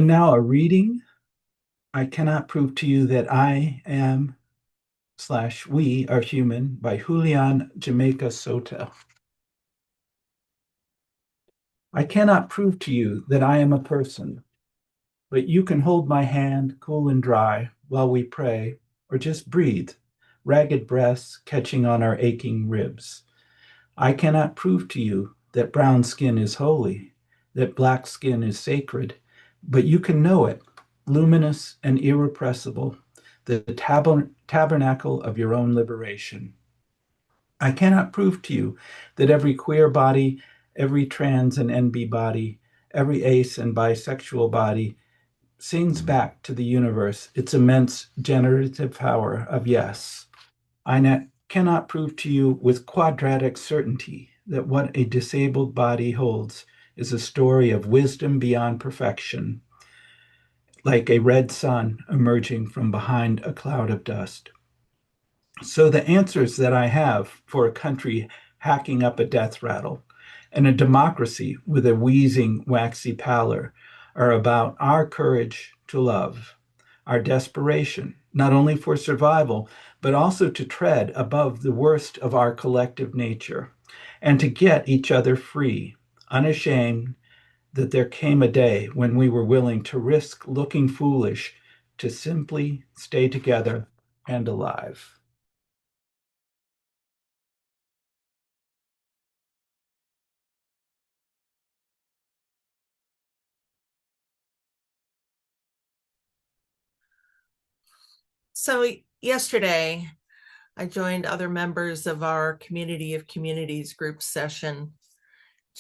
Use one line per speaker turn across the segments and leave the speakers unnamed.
And now a reading. I cannot prove to you that I am slash we are human by Julian Jamaica Soto. I cannot prove to you that I am a person, but you can hold my hand cool and dry while we pray or just breathe, ragged breaths catching on our aching ribs. I cannot prove to you that brown skin is holy, that black skin is sacred, but you can know it, luminous and irrepressible, the tabernacle of your own liberation. I cannot prove to you that every queer body, every trans and NB body, every ace and bisexual body sings back to the universe its immense generative power of yes. Cannot prove to you with quadratic certainty that what a disabled body holds is a story of wisdom beyond perfection, like a red sun emerging from behind a cloud of dust. So the answers that I have for a country hacking up a death rattle and a democracy with a wheezing, waxy pallor are about our courage to love, our desperation, not only for survival, but also to tread above the worst of our collective nature and to get each other free, unashamed that there came a day when we were willing to risk looking foolish to simply stay together and alive.
So yesterday, I joined other members of our Community of Communities group session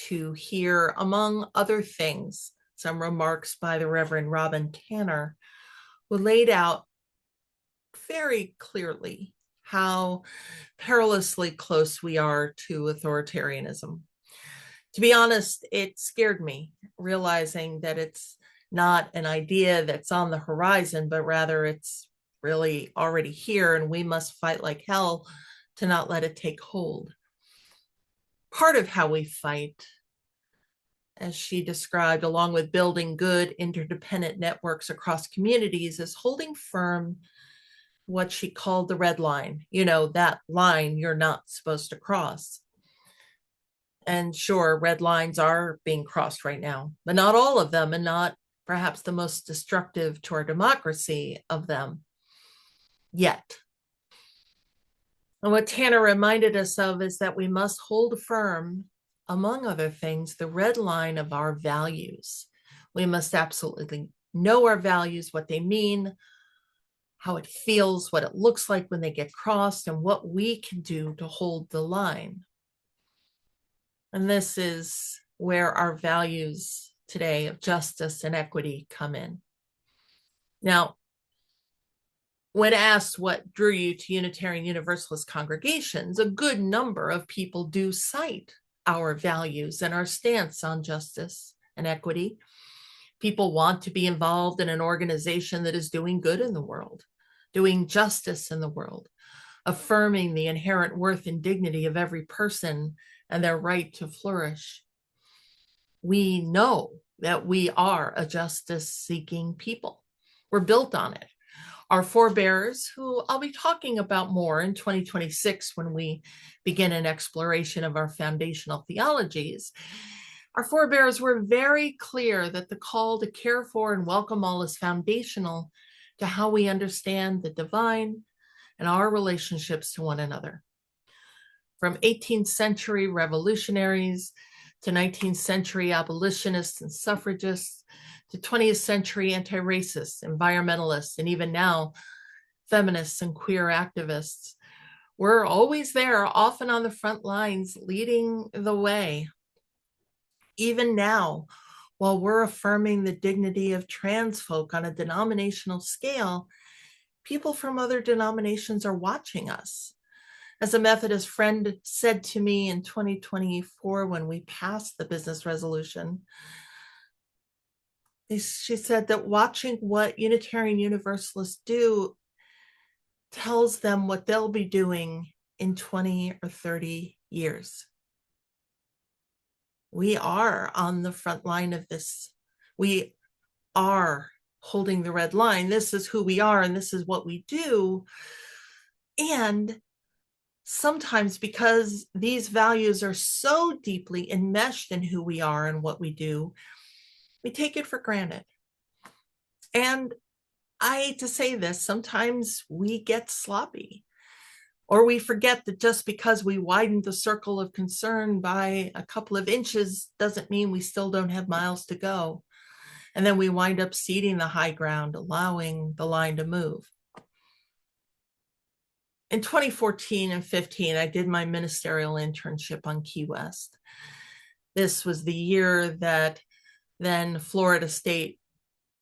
to hear, among other things, some remarks by the Reverend Robin Tanner, who laid out very clearly how perilously close we are to authoritarianism. To be honest, it scared me, realizing that it's not an idea that's on the horizon, but rather it's really already here, and we must fight like hell to not let it take hold. Part of how we fight, as she described, along with building good interdependent networks across communities, is holding firm what she called the red line, that line you're not supposed to cross. And sure, red lines are being crossed right now, but not all of them, and not perhaps the most destructive to our democracy of them yet. And what Tanner reminded us of is that we must hold firm, among other things, the red line of our values. We must absolutely know our values, what they mean, how it feels, what it looks like when they get crossed, and what we can do to hold the line. And this is where our values today of justice and equity come in. Now, when asked what drew you to Unitarian Universalist congregations, a good number of people do cite our values and our stance on justice and equity. People want to be involved in an organization that is doing good in the world, doing justice in the world, affirming the inherent worth and dignity of every person and their right to flourish. We know that we are a justice-seeking people. We're built on it. Our forebears, who I'll be talking about more in 2026 when we begin an exploration of our foundational theologies, our forebears were very clear that the call to care for and welcome all is foundational to how we understand the divine and our relationships to one another. From 18th century revolutionaries to 19th century abolitionists and suffragists, to 20th century anti-racists, environmentalists, and even now, feminists and queer activists. We're always there, often on the front lines, leading the way. Even now, while we're affirming the dignity of trans folk on a denominational scale, people from other denominations are watching us. As a Methodist friend said to me in 2024 when we passed the business resolution, she said that watching what Unitarian Universalists do tells them what they'll be doing in 20 or 30 years. We are on the front line of this. We are holding the red line. This is who we are, and this is what we do. And sometimes, because these values are so deeply enmeshed in who we are and what we do, we take it for granted. And I hate to say this, sometimes we get sloppy, or we forget that just because we widened the circle of concern by a couple of inches doesn't mean we still don't have miles to go. And then we wind up ceding the high ground, allowing the line to move. In 2014 and 15, I did my ministerial internship on Key West. This was the year that then Florida State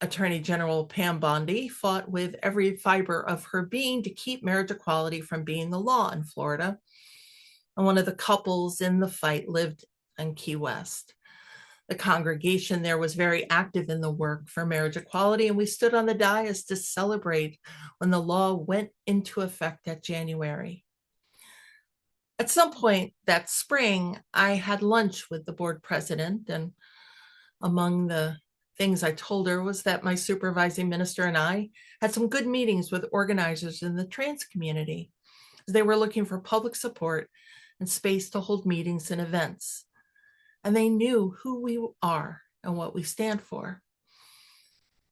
Attorney General Pam Bondi fought with every fiber of her being to keep marriage equality from being the law in Florida. And one of the couples in the fight lived in Key West. The congregation there was very active in the work for marriage equality, and we stood on the dais to celebrate when the law went into effect that January. At some point that spring, I had lunch with the board president, and among the things I told her was that my supervising minister and I had some good meetings with organizers in the trans community. They were looking for public support and space to hold meetings and events. And they knew who we are and what we stand for.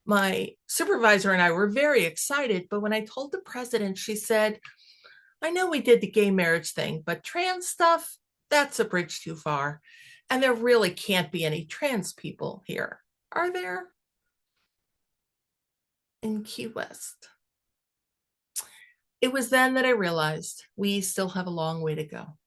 My supervisor and I were very excited, but when I told the president, she said, I know we did the gay marriage thing, but trans stuff, that's a bridge too far. And there really can't be any trans people here. Are there? In Key West. It was then that I realized we still have a long way to go.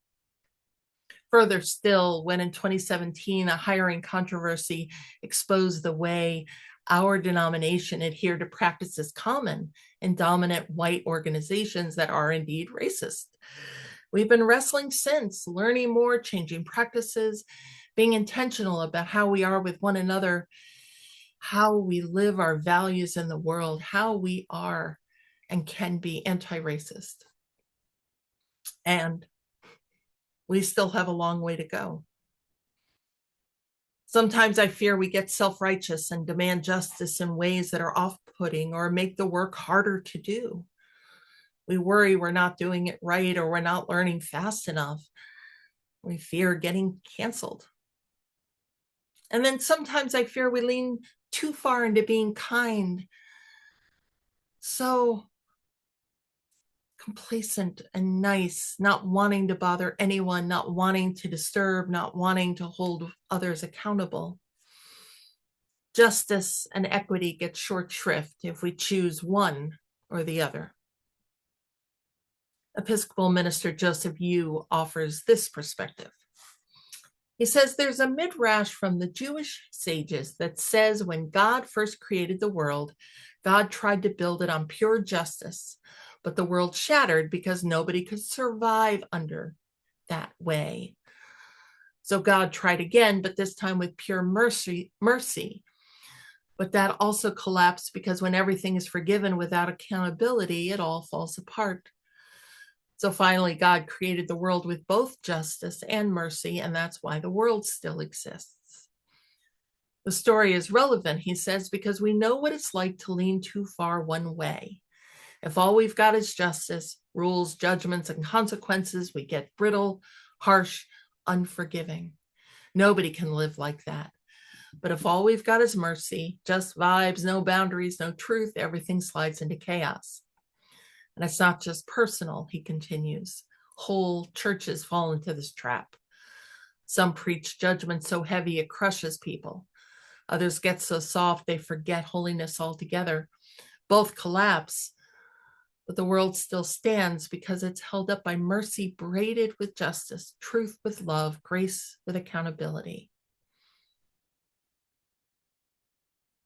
Further still, when in 2017, a hiring controversy exposed the way our denomination adhered to practices common in dominant white organizations that are indeed racist. We've been wrestling since, learning more, changing practices, being intentional about how we are with one another, how we live our values in the world, how we are and can be anti-racist. And we still have a long way to go. Sometimes I fear we get self-righteous and demand justice in ways that are off-putting or make the work harder to do. We worry we're not doing it right or we're not learning fast enough. We fear getting canceled. And then sometimes I fear we lean too far into being kind, so complacent and nice, not wanting to bother anyone, not wanting to disturb, not wanting to hold others accountable. Justice and equity get short shrift if we choose one or the other. Episcopal Minister Joseph Yu offers this perspective. He says there's a midrash from the Jewish sages that says when God first created the world, God tried to build it on pure justice, but the world shattered because nobody could survive under that way. So God tried again, but this time with pure mercy. But that also collapsed because when everything is forgiven without accountability, it all falls apart. So finally, God created the world with both justice and mercy, and that's why the world still exists. The story is relevant, he says, because we know what it's like to lean too far one way. If all we've got is justice, rules, judgments, and consequences, we get brittle, harsh, unforgiving. Nobody can live like that. But if all we've got is mercy, just vibes, no boundaries, no truth, everything slides into chaos. And it's not just personal, he continues. Whole churches fall into this trap. Some preach judgment so heavy it crushes people. Others get so soft they forget holiness altogether. Both collapse, but the world still stands because it's held up by mercy braided with justice, truth with love, grace with accountability.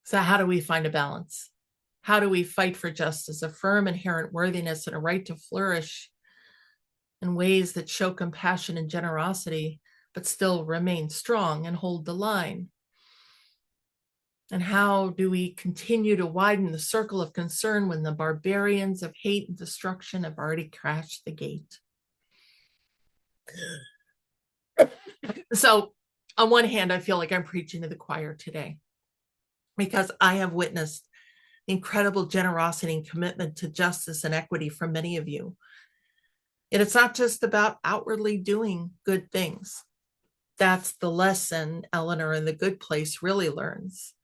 So how do we find a balance? How do we fight for justice, affirm inherent worthiness and a right to flourish in ways that show compassion and generosity, but still remain strong and hold the line? And how do we continue to widen the circle of concern when the barbarians of hate and destruction have already crashed the gate? So on one hand, I feel like I'm preaching to the choir today. because I have witnessed the incredible generosity and commitment to justice and equity from many of you. And it's not just about outwardly doing good things. That's the lesson Eleanor in The Good Place really learns.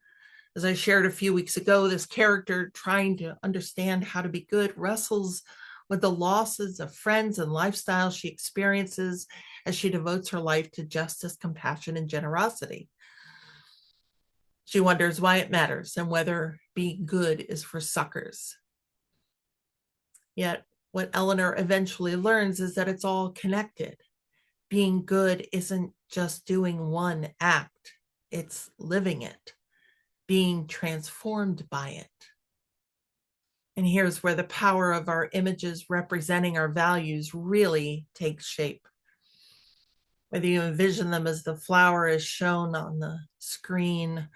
As I shared a few weeks ago, this character, trying to understand how to be good, wrestles with the losses of friends and lifestyles she experiences as she devotes her life to justice, compassion, and generosity. She wonders why it matters and whether being good is for suckers. Yet, what Eleanor eventually learns is that it's all connected. Being good isn't just doing one act, it's living it, being transformed by it. And here's where the power of our images representing our values really takes shape. Whether you envision them as the flower as shown on the screen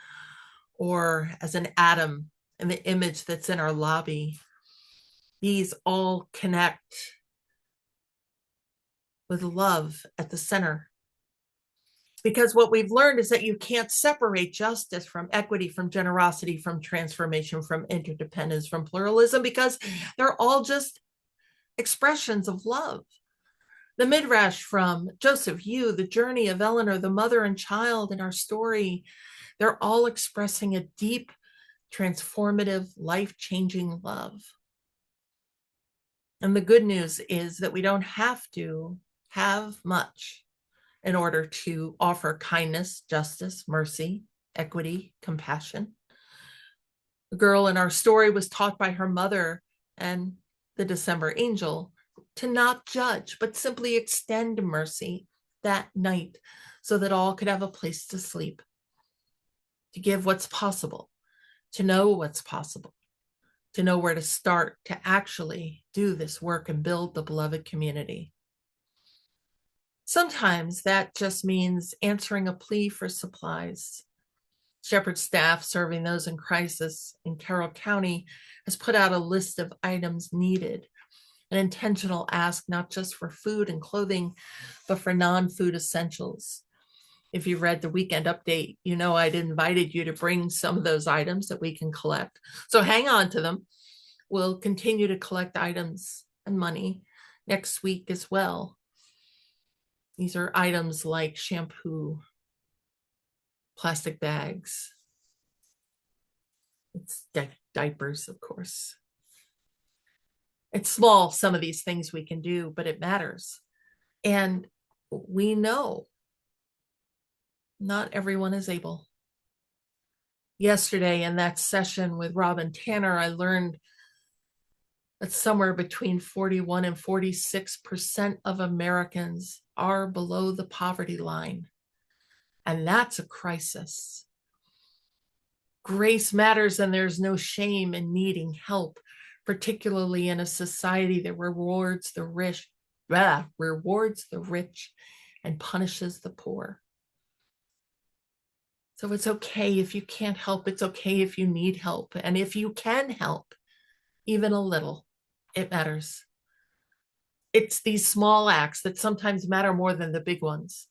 or as an atom in the image that's in our lobby, these all connect with love at the center. Because what we've learned is that you can't separate justice from equity, from generosity, from transformation, from interdependence, from pluralism, because they're all just expressions of love. The midrash from Joseph Yu, the journey of Eleanor, the mother and child in our story, they're all expressing a deep, transformative, life-changing love. And the good news is that we don't have to have much in order to offer kindness, justice, mercy, equity, compassion. The girl in our story was taught by her mother and the December angel to not judge, but simply extend mercy that night so that all could have a place to sleep, to give what's possible, to know what's possible, to know where to start, to actually do this work and build the beloved community. Sometimes that just means answering a plea for supplies. Shepherd staff serving those in crisis in Carroll County has put out a list of items needed, an intentional ask not just for food and clothing, but for non-food essentials. If you read the weekend update, you know I'd invited you to bring some of those items that we can collect. So hang on to them. We'll continue to collect items and money next week as well. These are items like shampoo, plastic bags, it's diapers, of course. It's small, some of these things we can do, but it matters. And we know not everyone is able. Yesterday in that session with Robin Tanner, I learned that somewhere between 41 and 46% of Americans are below the poverty line. And that's a crisis. Grace matters, and there's no shame in needing help, particularly in a society that rewards the rich and punishes the poor. So it's okay if you can't help. It's okay if you need help. And if you can help, even a little, it matters. It's these small acts that sometimes matter more than the big ones.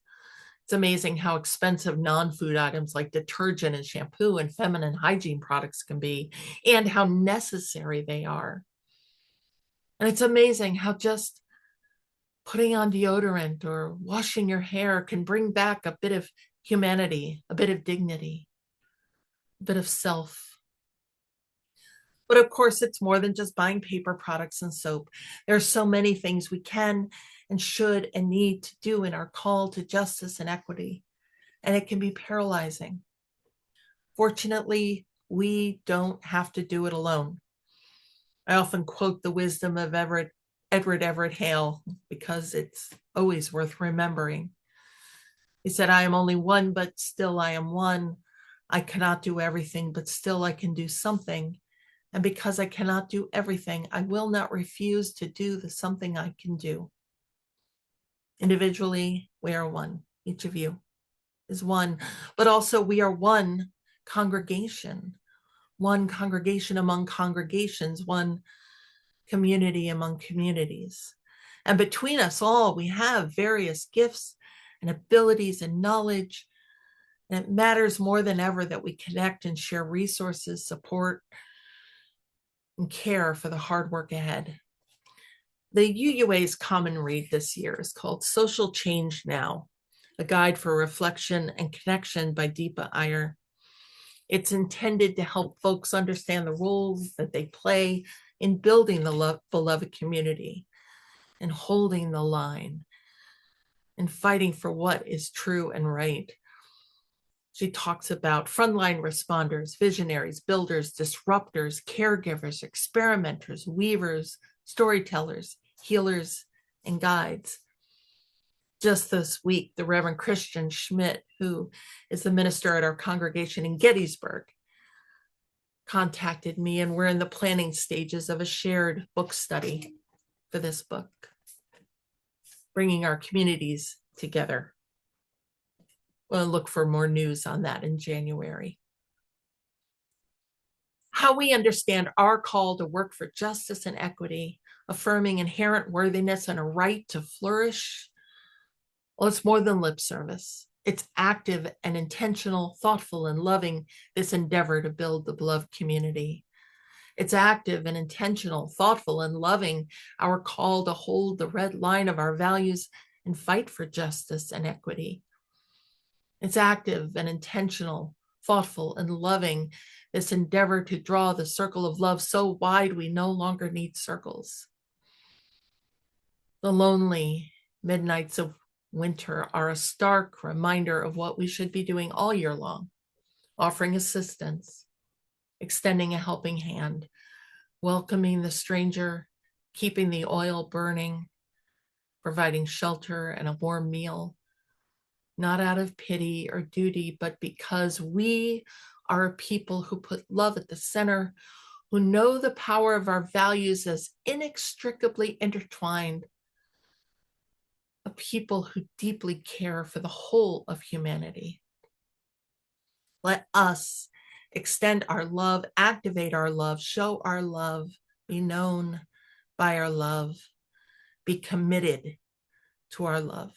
It's amazing how expensive non-food items like detergent and shampoo and feminine hygiene products can be, and how necessary they are. And it's amazing how just putting on deodorant or washing your hair can bring back a bit of humanity, a bit of dignity, a bit of self. But of course, it's more than just buying paper products and soap. There are so many things we can and should and need to do in our call to justice and equity, and it can be paralyzing. Fortunately, we don't have to do it alone. I often quote the wisdom of Edward Everett Hale because it's always worth remembering. He said, "I am only one, but still I am one. I cannot do everything, but still I can do something. And because I cannot do everything, I will not refuse to do the something I can do." Individually, we are one. Each of you is one, but also we are one congregation among congregations, one community among communities. And between us all, we have various gifts and abilities and knowledge And it matters more than ever that we connect and share resources, support, and care for the hard work ahead. The UUA's common read this year is called Social Change Now, a guide for reflection and connection by Deepa Iyer. It's intended to help folks understand the roles that they play in building the beloved community and holding the line and fighting for what is true and right. She talks about frontline responders, visionaries, builders, disruptors, caregivers, experimenters, weavers, storytellers, healers, and guides. Just this week, the Reverend Christian Schmidt, who is the minister at our congregation in Gettysburg, contacted me, and we're in the planning stages of a shared book study for this book, bringing our communities together. We'll look for more news on that in January. How we understand our call to work for justice and equity, affirming inherent worthiness and a right to flourish. Well, it's more than lip service. It's active and intentional, thoughtful and loving, this endeavor to build the beloved community. It's active and intentional, thoughtful and loving, our call to hold the red line of our values and fight for justice and equity. It's active and intentional, thoughtful and loving, this endeavor to draw the circle of love so wide we no longer need circles. The lonely midnights of winter are a stark reminder of what we should be doing all year long, offering assistance, extending a helping hand, welcoming the stranger, keeping the oil burning, providing shelter and a warm meal, not out of pity or duty, but because we are a people who put love at the center, who know the power of our values as inextricably intertwined, a people who deeply care for the whole of humanity. Let us extend our love, activate our love, show our love, be known by our love, be committed to our love.